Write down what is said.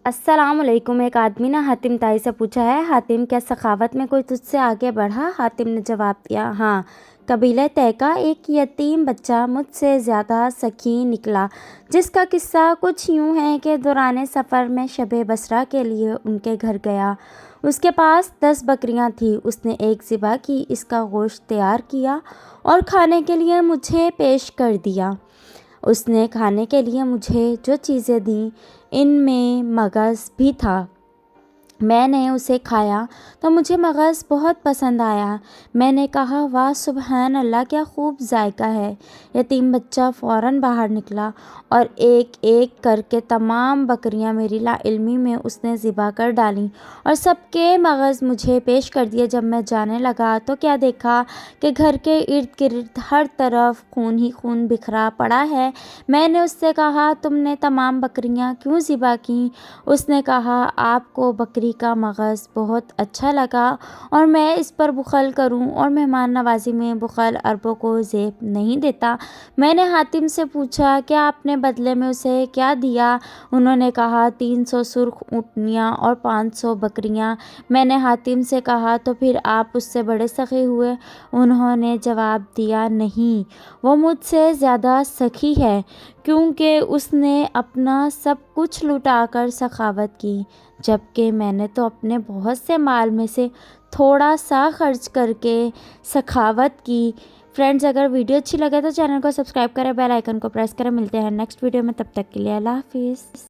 السلام علیکم۔ ایک آدمی نے حاتم تائی سے پوچھا ہے، حاتم کیا سخاوت میں کوئی تجھ سے آگے بڑھا؟ حاتم نے جواب دیا، ہاں، قبیلہ طے کا ایک یتیم بچہ مجھ سے زیادہ سخی نکلا، جس کا قصہ کچھ یوں ہے کہ دوران سفر میں شب بصرہ کے لیے ان کے گھر گیا۔ اس کے پاس 10 بکریاں تھیں۔ اس نے ایک ذبح کی، اس کا گوشت تیار کیا اور کھانے کے لیے مجھے پیش کر دیا۔ اس نے کھانے کے لیے مجھے جو چیزیں دیں ان میں مغز بھی تھا۔ میں نے اسے کھایا تو مجھے مغز بہت پسند آیا۔ میں نے کہا، واہ سبحان اللہ، کیا خوب ذائقہ ہے۔ یتیم بچہ فوراً باہر نکلا اور ایک ایک کر کے تمام بکریاں میری لا علمی میں اس نے ذبح کر ڈالیں اور سب کے مغز مجھے پیش کر دیے۔ جب میں جانے لگا تو کیا دیکھا کہ گھر کے ارد گرد ہر طرف خون ہی خون بکھرا پڑا ہے۔ میں نے اس سے کہا، تم نے تمام بکریاں کیوں ذبح کیں؟ اس نے کہا، آپ کو بکری کا مغز بہت اچھا لگا اور میں اس پر بخل کروں اور مہمان نوازی میں بخل عربوں کو زیب نہیں دیتا۔ میں نے حاتم سے پوچھا، کیا آپ نے بدلے میں اسے کیا دیا؟ انہوں نے کہا، 300 سرخ اونٹنیاں اور 500 بکریاں۔ میں نے حاتم سے کہا، تو پھر آپ اس سے بڑے سخی ہوئے؟ انہوں نے جواب دیا، نہیں، وہ مجھ سے زیادہ سخی ہے، کیونکہ اس نے اپنا سب کچھ لٹا کر سخاوت کی، جبکہ میں نے تو اپنے بہت سے مال میں سے تھوڑا سا خرچ کر کے سخاوت کی۔ فرینڈز، اگر ویڈیو اچھی لگے تو چینل کو سبسکرائب کریں، بیل آئیکن کو پریس کریں۔ ملتے ہیں نیکسٹ ویڈیو میں، تب تک کے لیے اللہ حافظ۔